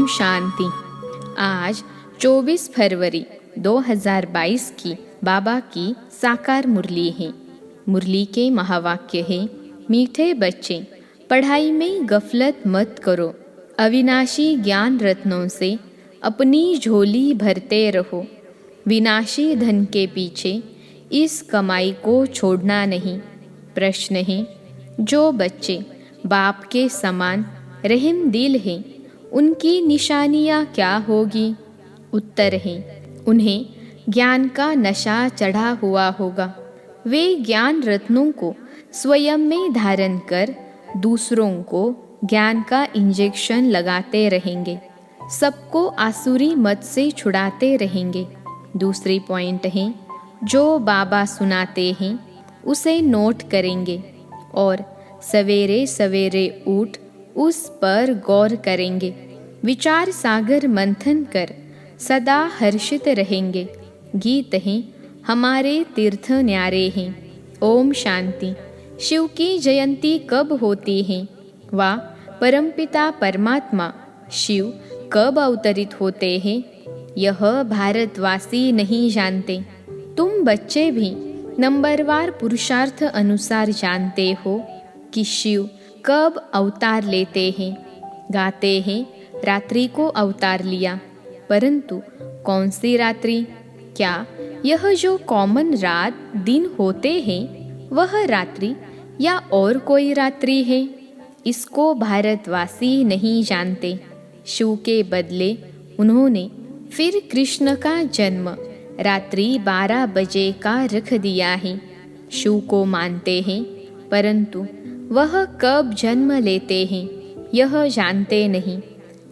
शांति। आज 24 फरवरी 2022 की बाबा की साकार मुरली है। मुरली के महावाक्य है, मीठे बच्चे पढ़ाई में गफलत मत करो, अविनाशी ज्ञान रत्नों से अपनी झोली भरते रहो। विनाशी धन के पीछे इस कमाई को छोड़ना नहीं। प्रश्न है, जो बच्चे बाप के समान रहम दिल हैं, उनकी निशानियाँ क्या होगी? उत्तर है, उन्हें ज्ञान का नशा चढ़ा हुआ होगा। वे ज्ञान रत्नों को स्वयं में धारण कर दूसरों को ज्ञान का इंजेक्शन लगाते रहेंगे, सबको आसुरी मत से छुड़ाते रहेंगे। दूसरी पॉइंट है, जो बाबा सुनाते हैं उसे नोट करेंगे और सवेरे सवेरे उठ उस पर गौर करेंगे। विचार सागर मंथन कर सदा हर्षित रहेंगे। गीत हैं, हमारे तीर्थ न्यारे हैं। ओम शांति। शिव की जयंती कब होती है? वा परमपिता परमात्मा शिव कब अवतरित होते हैं? यह भारतवासी नहीं जानते। तुम बच्चे भी नंबरवार पुरुषार्थ अनुसार जानते हो कि शिव कब अवतार लेते हैं। गाते हैं, रात्रि को अवतार लिया, परंतु कौन सी रात्रि? क्या यह जो कॉमन रात दिन होते हैं वह रात्रि या और कोई रात्रि है? इसको भारतवासी नहीं जानते। शिव के बदले उन्होंने फिर कृष्ण का जन्म रात्रि 12 बजे का रख दिया है। शिव को मानते हैं, परंतु वह कब जन्म लेते हैं यह जानते नहीं।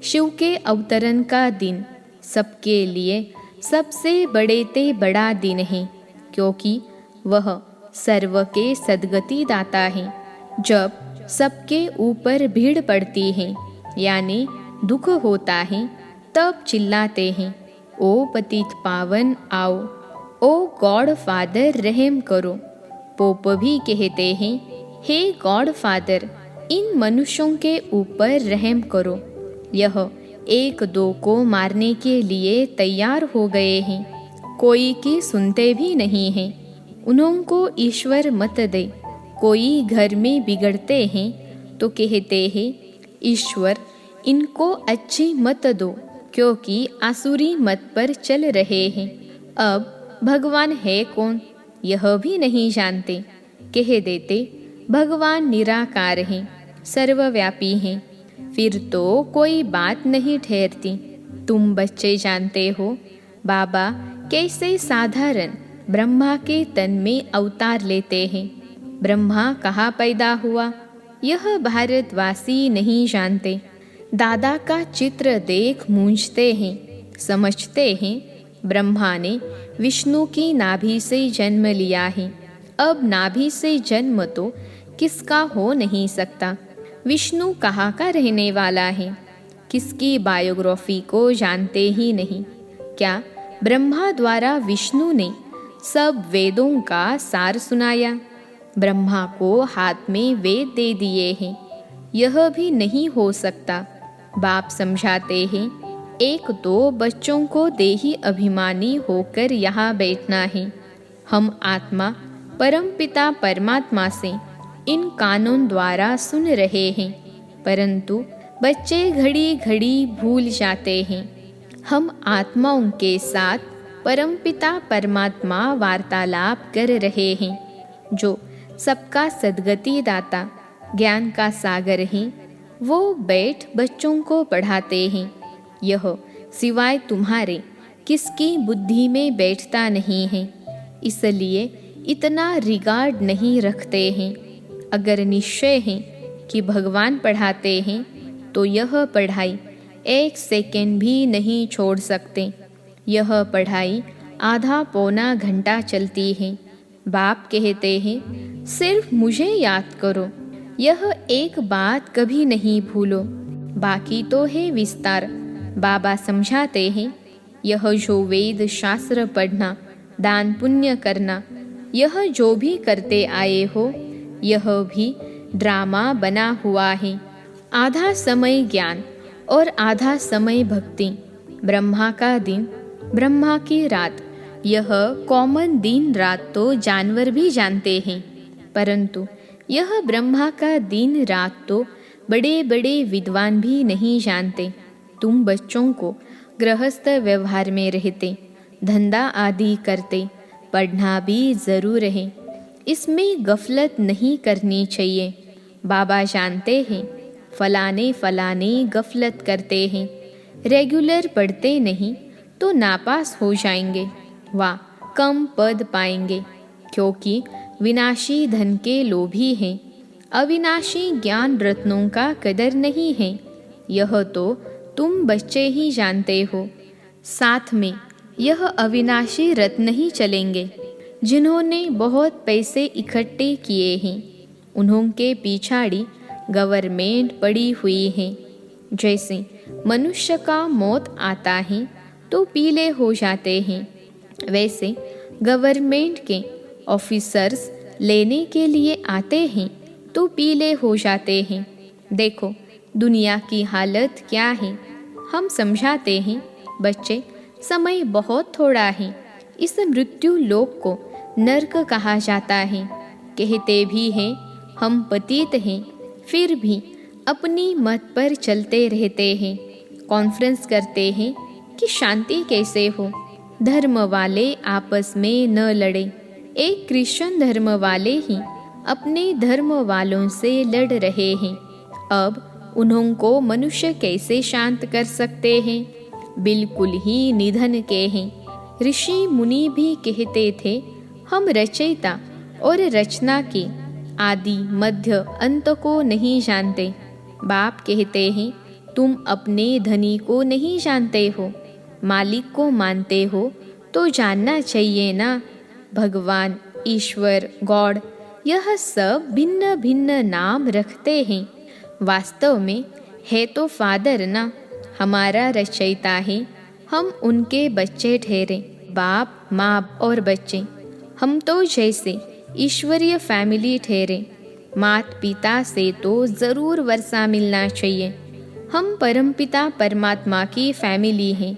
शिव के अवतरण का दिन सबके लिए सबसे बड़े ते बड़ा दिन है, क्योंकि वह सर्व के सद्गति दाता है। जब सबके ऊपर भीड़ पड़ती है यानी दुख होता है, तब चिल्लाते हैं, ओ पतित पावन आओ, ओ गॉड फादर रहम करो। पोप भी कहते हैं, हे गॉड फादर इन मनुष्यों के ऊपर रहम करो। यह एक दो को मारने के लिए तैयार हो गए हैं, कोई की सुनते भी नहीं हैं। उनको ईश्वर मत दे। कोई घर में बिगड़ते हैं तो कहते हैं, ईश्वर इनको अच्छी मत दो, क्योंकि आसुरी मत पर चल रहे हैं। अब भगवान है कौन यह भी नहीं जानते। कह देते, भगवान निराकार हैं, सर्वव्यापी हैं, फिर तो कोई बात नहीं ठहरती। तुम बच्चे जानते हो बाबा कैसे साधारण ब्रह्मा के तन में अवतार लेते हैं। ब्रह्मा कहाँ पैदा हुआ यह भारतवासी नहीं जानते। दादा का चित्र देख मूंझते हैं, समझते हैं ब्रह्मा ने विष्णु की नाभि से जन्म लिया है। अब नाभि से जन्म तो किसका हो नहीं सकता। विष्णु कहाँ का रहने वाला है, किसकी बायोग्राफी को जानते ही नहीं। क्या ब्रह्मा द्वारा विष्णु ने सब वेदों का सार सुनाया? ब्रह्मा को हाथ में वेद दे दिए हैं, यह भी नहीं हो सकता। बाप समझाते हैं, एक दो बच्चों को देही अभिमानी होकर यहाँ बैठना है। हम आत्मा परमपिता परमात्मा से इन कानून द्वारा सुन रहे हैं, परंतु बच्चे घड़ी घड़ी भूल जाते हैं। हम आत्माओं के साथ परमपिता परमात्मा वार्तालाप कर रहे हैं, जो सबका सद्गति दाता ज्ञान का सागर है। वो बैठ बच्चों को पढ़ाते हैं। यह सिवाय तुम्हारे किसकी बुद्धि में बैठता नहीं है, इसलिए इतना रिगार्ड नहीं रखते हैं। अगर निश्चय है कि भगवान पढ़ाते हैं तो यह पढ़ाई एक सेकंड भी नहीं छोड़ सकते। यह पढ़ाई आधा पौना घंटा चलती है। बाप कहते हैं, सिर्फ मुझे याद करो, यह एक बात कभी नहीं भूलो, बाकी तो है विस्तार। बाबा समझाते हैं, यह जो वेद शास्त्र पढ़ना, दान पुण्य करना, यह जो भी करते आए हो, यह भी ड्रामा बना हुआ है। आधा समय ज्ञान और आधा समय भक्ति। ब्रह्मा का दिन, ब्रह्मा की रात, यह कॉमन दिन रात तो जानवर भी जानते हैं, परंतु यह ब्रह्मा का दिन रात तो बड़े बड़े विद्वान भी नहीं जानते। तुम बच्चों को गृहस्थ व्यवहार में रहते, धंधा आदि करते, पढ़ना भी ज़रूर है, इसमें गफलत नहीं करनी चाहिए। बाबा जानते हैं फलाने फलाने गफलत करते हैं, रेगुलर पढ़ते नहीं तो नापास हो जाएंगे व कम पद पाएंगे, क्योंकि विनाशी धन के लोभी हैं, अविनाशी ज्ञान रत्नों का कदर नहीं है। यह तो तुम बच्चे ही जानते हो। साथ में यह अविनाशी रत्न ही चलेंगे। जिन्होंने बहुत पैसे इकट्ठे किए हैं, उन्होंने पिछाड़ी गवर्नमेंट पड़ी हुई है। जैसे मनुष्य का मौत आता है तो पीले हो जाते हैं, वैसे गवर्नमेंट के ऑफिसर्स लेने के लिए आते हैं तो पीले हो जाते हैं। देखो दुनिया की हालत क्या है। हम समझाते हैं बच्चे, समय बहुत थोड़ा है, इस मृत्यु लोक को नरक कहा जाता है। कहते भी हैं हम पतित हैं, फिर भी अपनी मत पर चलते रहते हैं। कॉन्फ्रेंस करते हैं कि शांति कैसे हो, धर्म वाले आपस में न लड़े। एक क्रिश्चियन धर्म वाले ही अपने धर्म वालों से लड़ रहे हैं। अब उन्होंने मनुष्य कैसे शांत कर सकते हैं? बिल्कुल ही निधन के हैं। ऋषि मुनि भी कहते थे हम रचयिता और रचना के आदि मध्य अंत को नहीं जानते। बाप कहते हैं तुम अपने धनी को नहीं जानते हो, मालिक को मानते हो तो जानना चाहिए ना। भगवान, ईश्वर, गॉड, यह सब भिन्न भिन्न नाम रखते हैं, वास्तव में है तो फादर ना। हमारा रचयिता है, हम उनके बच्चे ठहरे, बाप माँ और बच्चे। हम तो जैसे ईश्वरीय फैमिली ठहरे। माता पिता से तो ज़रूर वर्षा मिलना चाहिए। हम परमपिता परमात्मा की फैमिली हैं।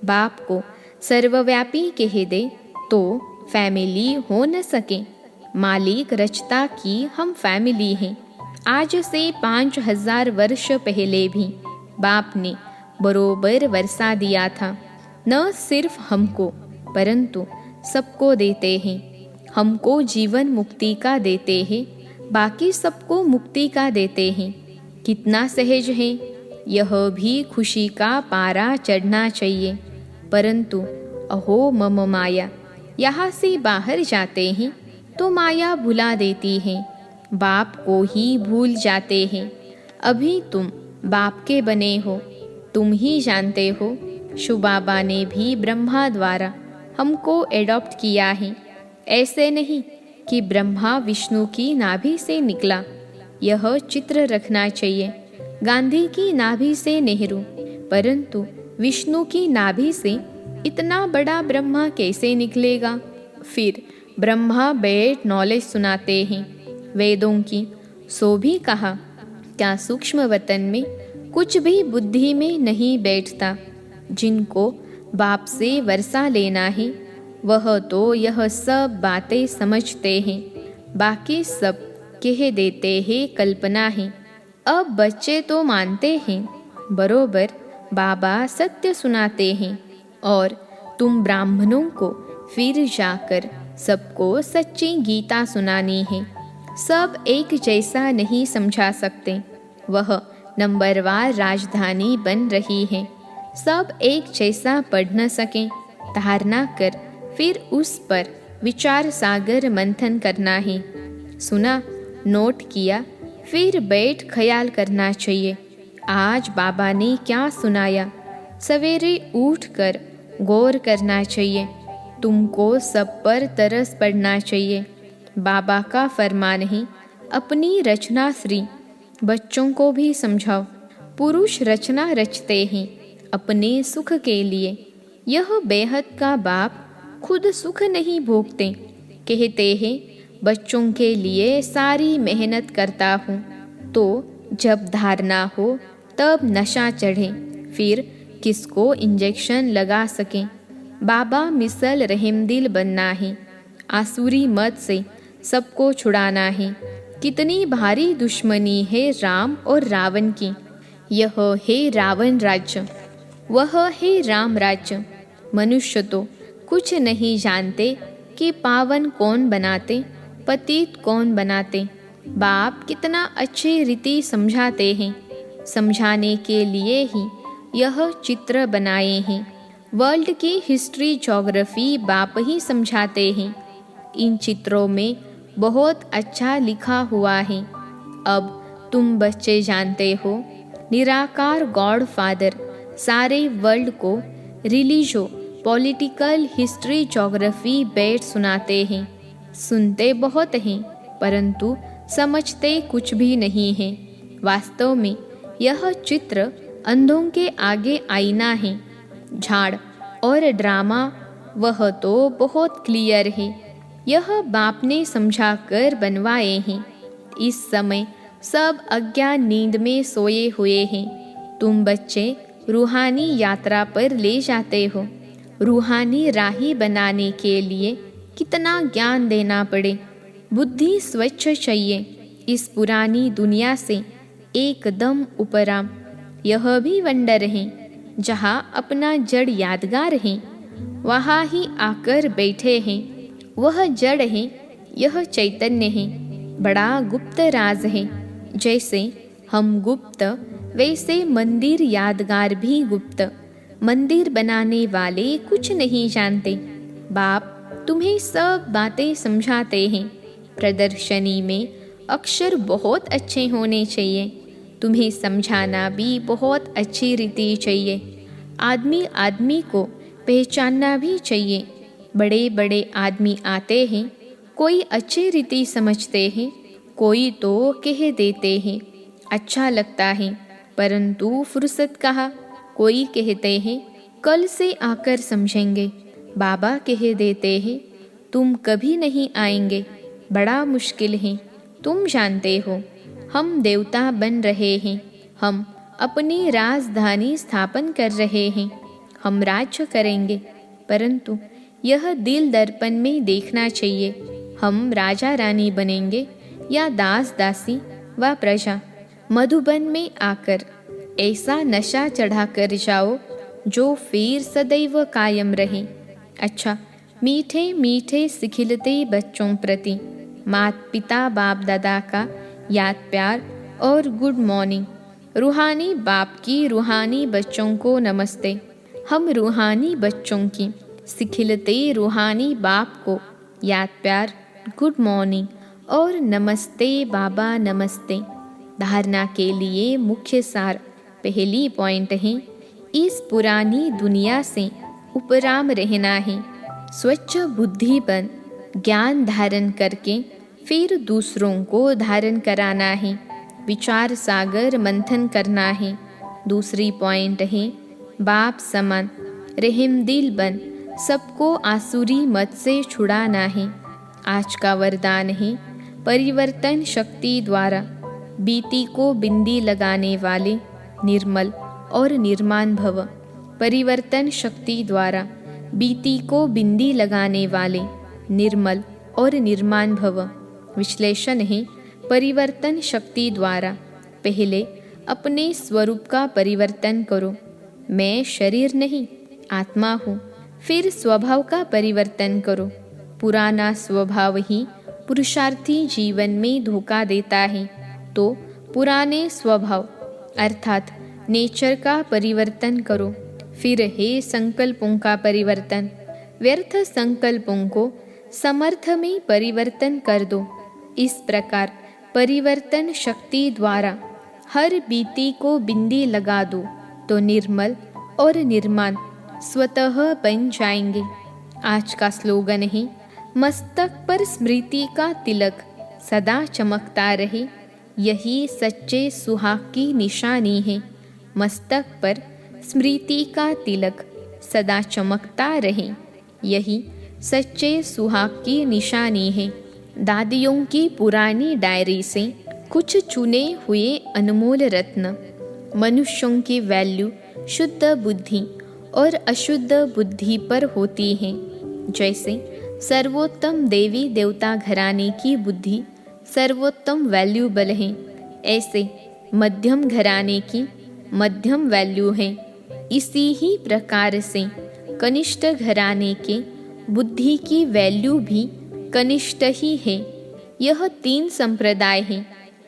बाप को सर्वव्यापी कह दे तो फैमिली हो न सके। मालिक रचता की हम फैमिली हैं। आज से 5000 वर्ष पहले भी बाप ने बरोबर वर्षा दिया था। न सिर्फ हमको परंतु सबको देते हैं। हमको जीवन मुक्ति का देते हैं, बाकी सबको मुक्ति का देते हैं। कितना सहज है। यह भी खुशी का पारा चढ़ना चाहिए। परंतु अहो मम माया, यहाँ से बाहर जाते हैं तो माया भुला देती है, बाप को ही भूल जाते हैं। अभी तुम बाप के बने हो, तुम ही जानते हो। शिव बाबा ने भी ब्रह्मा द्वारा हमको एडॉप्ट किया है। ऐसे नहीं कि ब्रह्मा विष्णु की नाभि से निकला। यह चित्र रखना चाहिए। गांधी की नाभि से नेहरू, परंतु विष्णु की नाभि से इतना बड़ा ब्रह्मा कैसे निकलेगा? फिर ब्रह्मा बैठ नॉलेज सुनाते हैं वेदों की। सो भी कहा क्या सूक्ष्म वतन में कुछ भी बुद्धि में नहीं बैठता। जिनको बाप से वर्षा लेना है वह तो यह सब बातें समझते हैं, बाकी सब कह देते हैं कल्पना है। अब बच्चे तो मानते हैं, बरोबर बाबा सत्य सुनाते हैं। और तुम ब्राह्मणों को फिर जाकर सबको सच्ची गीता सुनानी है। सब एक जैसा नहीं समझा सकते। वह नंबरवार राजधानी बन रही है। सब एक जैसा पढ़ न सकें, धारणा कर फिर उस पर विचार सागर मंथन करना है। सुना, नोट किया, फिर बैठ ख्याल करना चाहिए। आज बाबा ने क्या सुनाया? सवेरे उठकर गौर करना चाहिए। तुमको सब पर तरस पड़ना चाहिए। बाबा का फरमान है, अपनी रचना श्री बच्चों को भी समझाओ। पुरुष रचना रचते हैं अपने सुख के लिए। यह बेहद का बाप खुद सुख नहीं भोगते। कहते हैं बच्चों के लिए सारी मेहनत करता हूँ, तो जब धारणा हो तब नशा चढ़े, फिर किसको इंजेक्शन लगा सकें। बाबा मिसल रहमदिल बनना है, आसुरी मत से सबको छुड़ाना है। कितनी भारी दुश्मनी है राम और रावण की। यह है रावण राज्य, वह है राम राज्य। मनुष्य तो कुछ नहीं जानते कि पावन कौन बनाते, पतित कौन बनाते। बाप कितना अच्छे रीति समझाते हैं, समझाने के लिए ही यह चित्र बनाए हैं। वर्ल्ड की हिस्ट्री ज्योग्राफी बाप ही समझाते हैं। इन चित्रों में बहुत अच्छा लिखा हुआ है। अब तुम बच्चे जानते हो, निराकार गॉड फादर सारे वर्ल्ड को रिलीजो पॉलिटिकल हिस्ट्री ज्योग्राफी बैठ सुनाते हैं। सुनते बहुत हैं परंतु समझते कुछ भी नहीं है। वास्तव में यह चित्र अंधों के आगे आईना है। झाड़ और ड्रामा वह तो बहुत क्लियर है, यह बाप ने समझाकर बनवाए हैं। इस समय सब अज्ञान नींद में सोए हुए हैं। तुम बच्चे रूहानी यात्रा पर ले जाते हो। रूहानी राही बनाने के लिए कितना ज्ञान देना पड़े। बुद्धि स्वच्छ चाहिए, इस पुरानी दुनिया से एकदम उपराम। यह भी वंडर है, जहाँ अपना जड़ यादगार है वहाँ ही आकर बैठे हैं। वह जड़ है, यह चैतन्य है। बड़ा गुप्त राज है। जैसे हम गुप्त, वैसे मंदिर यादगार भी गुप्त। मंदिर बनाने वाले कुछ नहीं जानते। बाप तुम्हें सब बातें समझाते हैं। प्रदर्शनी में अक्षर बहुत अच्छे होने चाहिए। तुम्हें समझाना भी बहुत अच्छी रीति चाहिए। आदमी आदमी को पहचानना भी चाहिए। बड़े बड़े आदमी आते हैं, कोई अच्छी रीति समझते हैं, कोई तो कह देते हैं अच्छा लगता है, परंतु फुर्सत कहाँ। कोई कहते हैं कल से आकर समझेंगे। बाबा कह देते हैं तुम कभी नहीं आएंगे, बड़ा मुश्किल है। तुम जानते हो हम देवता बन रहे हैं, हम अपनी राजधानी स्थापन कर रहे हैं, हम राज्य करेंगे। परंतु यह दिल दर्पण में देखना चाहिए, हम राजा रानी बनेंगे या दास दासी व प्रजा। मधुबन में आकर ऐसा नशा चढ़ा कर जाओ जो फिर सदैव कायम रहे। अच्छा, मीठे मीठे सिखिलते बच्चों प्रति माता पिता बाप दादा का याद प्यार और गुड मॉर्निंग। रूहानी बाप की रूहानी बच्चों को नमस्ते। हम रूहानी बच्चों की सिखिलते रूहानी बाप को याद प्यार, गुड मॉर्निंग और नमस्ते बाबा नमस्ते। धारणा के लिए मुख्य सार। पहली पॉइंट है, इस पुरानी दुनिया से उपराम रहना है। स्वच्छ बुद्धि बन ज्ञान धारण करके फिर दूसरों को धारण कराना है। विचार सागर मंथन करना है। दूसरी पॉइंट है, बाप समान रहमदिल बन सबको आसुरी मत से छुड़ाना है। आज का वरदान है, परिवर्तन शक्ति द्वारा बीती को बिंदी लगाने वाले निर्मल और निर्माण भव। परिवर्तन शक्ति द्वारा बीती को बिंदी लगाने वाले निर्मल और निर्माण भव। विश्लेषण है, परिवर्तन शक्ति द्वारा पहले अपने स्वरूप का परिवर्तन करो। मैं शरीर नहीं आत्मा हूँ। फिर स्वभाव का परिवर्तन करो। पुराना स्वभाव ही पुरुषार्थी जीवन में धोखा देता है, तो पुराने स्वभाव अर्थात नेचर का परिवर्तन करो। फिर है संकल्पों का परिवर्तन। व्यर्थ संकल्पों को समर्थ में परिवर्तन कर दो। इस प्रकार परिवर्तन शक्ति द्वारा हर बीती को बिंदी लगा दो तो निर्मल और निर्माण स्वतः बन जाएंगे। आज का स्लोगन है, मस्तक पर स्मृति का तिलक सदा चमकता रहे, यही सच्चे सुहाग की निशानी है। मस्तक पर स्मृति का तिलक सदा चमकता रहे, यही सच्चे सुहाग की निशानी है। दादियों की पुरानी डायरी से कुछ चुने हुए अनमोल रत्न। मनुष्यों की वैल्यू शुद्ध बुद्धि और अशुद्ध बुद्धि पर होती है। जैसे सर्वोत्तम देवी देवता घराने की बुद्धि सर्वोत्तम वैल्यूबल है, ऐसे मध्यम घराने की मध्यम वैल्यू है। इसी ही प्रकार से कनिष्ठ घराने के बुद्धि की वैल्यू भी कनिष्ठ ही है। यह 3 संप्रदाय हैं।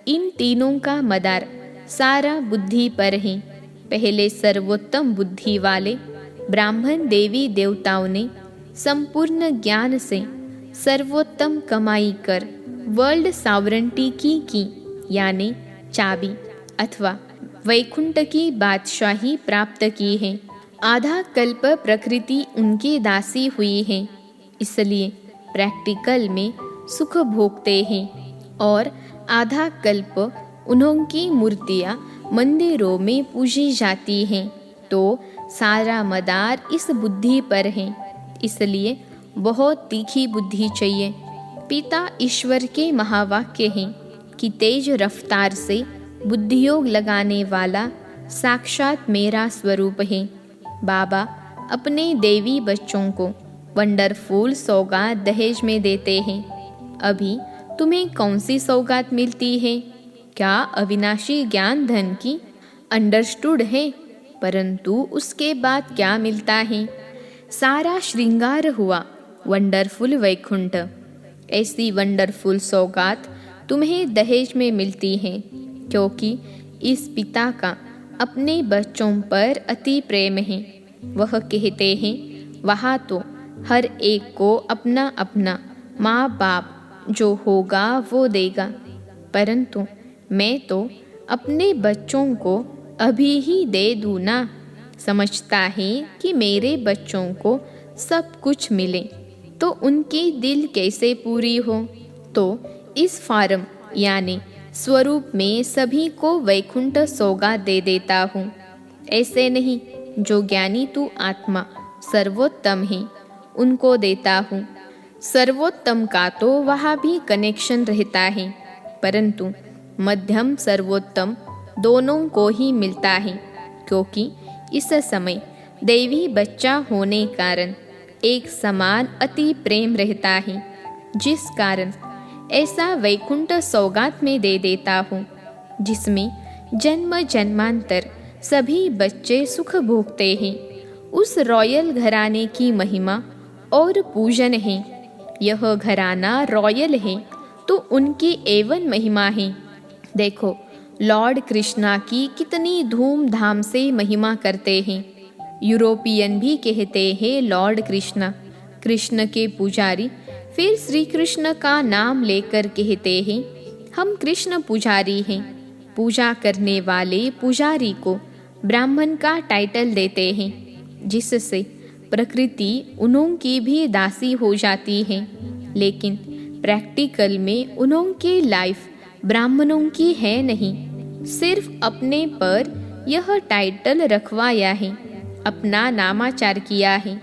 इन तीनों का मदार सारा बुद्धि पर है। पहले सर्वोत्तम बुद्धि वाले ब्राह्मण देवी देवताओं ने संपूर्ण ज्ञान से सर्वोत्तम कमाई कर वर्ल्ड सॉवरेंटी की यानी चाबी अथवा वैकुंठ की बादशाही प्राप्त की है। आधा कल्प प्रकृति उनकी दासी हुई है, इसलिए प्रैक्टिकल में सुख भोगते हैं और आधा कल्प उन्होंने मूर्तियाँ मंदिरों में पूजी जाती हैं। तो सारा मदार इस बुद्धि पर है, इसलिए बहुत तीखी बुद्धि चाहिए। पिता ईश्वर के महावाक्य हैं कि तेज रफ्तार से बुद्धियोग लगाने वाला साक्षात मेरा स्वरूप है। बाबा अपने देवी बच्चों को वंडरफुल सौगात दहेज में देते हैं। अभी तुम्हें कौन सी सौगात मिलती है? क्या अविनाशी ज्ञान धन की? अंडरस्टूड है, परंतु उसके बाद क्या मिलता है? सारा श्रृंगार हुआ वंडरफुल वैकुंठ। ऐसी वंडरफुल सौगात तुम्हें दहेज में मिलती है, क्योंकि इस पिता का अपने बच्चों पर अति प्रेम है। वह कहते हैं वहाँ तो हर एक को अपना अपना माँ बाप जो होगा वो देगा, परंतु मैं तो अपने बच्चों को अभी ही दे दूँ ना। समझता है कि मेरे बच्चों को सब कुछ मिले तो उनकी दिल कैसे पूरी हो। तो इस फार्म यानी स्वरूप में सभी को वैकुंठ सौगात दे देता हूँ। ऐसे नहीं, जो ज्ञानी तू आत्मा सर्वोत्तम है उनको देता हूँ। सर्वोत्तम का तो वहाँ भी कनेक्शन रहता है, परंतु मध्यम सर्वोत्तम दोनों को ही मिलता है, क्योंकि इस समय देवी बच्चा होने कारण एक समान अति प्रेम रहता है, जिस कारण ऐसा वैकुंठ सौगात में दे देता हूँ, जिसमें जन्म जन्मांतर सभी बच्चे सुख भोगते हैं। उस रॉयल घराने की महिमा और पूजन है। यह घराना रॉयल है तो उनकी एवन महिमा है। देखो लॉर्ड कृष्णा की कितनी धूमधाम से महिमा करते हैं। यूरोपियन भी कहते हैं लॉर्ड कृष्णा, कृष्ण के पुजारी। फिर श्री कृष्ण का नाम लेकर कहते हैं हम कृष्ण पुजारी हैं। पूजा करने वाले पुजारी को ब्राह्मण का टाइटल देते हैं, जिससे प्रकृति उन्होंने भी दासी हो जाती है। लेकिन प्रैक्टिकल में उन्होंने लाइफ ब्राह्मणों की है नहीं, सिर्फ अपने पर यह टाइटल रखवाया है, अपना नामाचार किया है।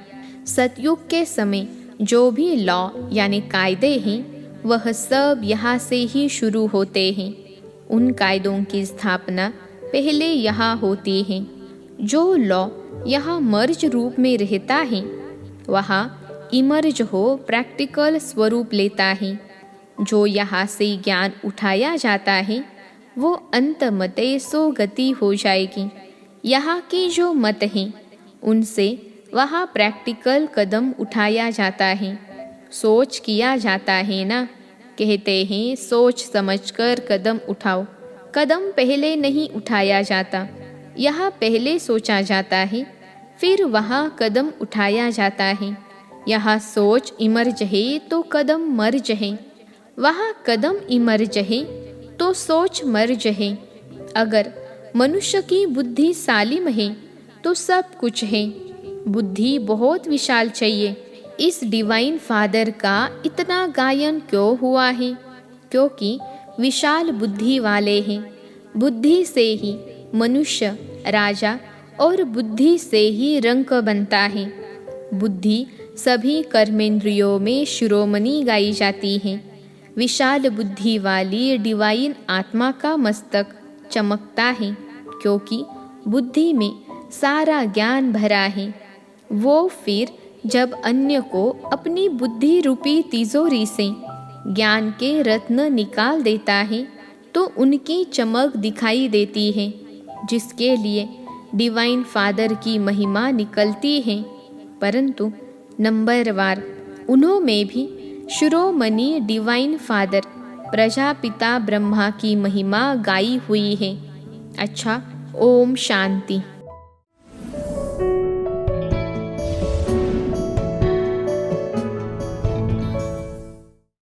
सतयुग के समय जो भी लॉ यानी कायदे हैं वह सब यहाँ से ही शुरू होते हैं। उन कायदों की स्थापना पहले यहाँ होती है। जो लॉ यहाँ मर्ज रूप में रहता है वहाँ इमर्ज हो प्रैक्टिकल स्वरूप लेता है। जो यहाँ से ज्ञान उठाया जाता है वो अंत मते सो गति हो जाएगी। यहाँ के जो मत हैं उनसे वहाँ प्रैक्टिकल कदम उठाया जाता है। सोच किया जाता है ना, कहते हैं सोच समझकर कदम उठाओ। कदम पहले नहीं उठाया जाता, यहाँ पहले सोचा जाता है फिर वहाँ कदम उठाया जाता है। यहाँ सोच इमर्ज है तो कदम मर्ज है, वहाँ कदम इमर्ज है तो सोच मर्ज है। अगर मनुष्य की बुद्धि सालिम है तो सब कुछ है। बुद्धि बहुत विशाल चाहिए। इस डिवाइन फादर का इतना गायन क्यों हुआ है? क्योंकि विशाल बुद्धि वाले हैं। बुद्धि से ही मनुष्य राजा और बुद्धि से ही रंक बनता है। बुद्धि सभी कर्मेंद्रियों में शिरोमणि गाई जाती है। विशाल बुद्धि वाली डिवाइन आत्मा का मस्तक चमकता है, क्योंकि बुद्धि में सारा ज्ञान भरा है, वो फिर जब अन्य को अपनी बुद्धि रूपी तिजोरी से ज्ञान के रत्न निकाल देता है तो उनकी चमक दिखाई देती है, जिसके लिए डिवाइन फादर की महिमा निकलती है। परंतु नंबरवार उन्हों में भी शिरोमणि डिवाइन फादर प्रजापिता ब्रह्मा की महिमा गाई हुई है। अच्छा, ओम शांति।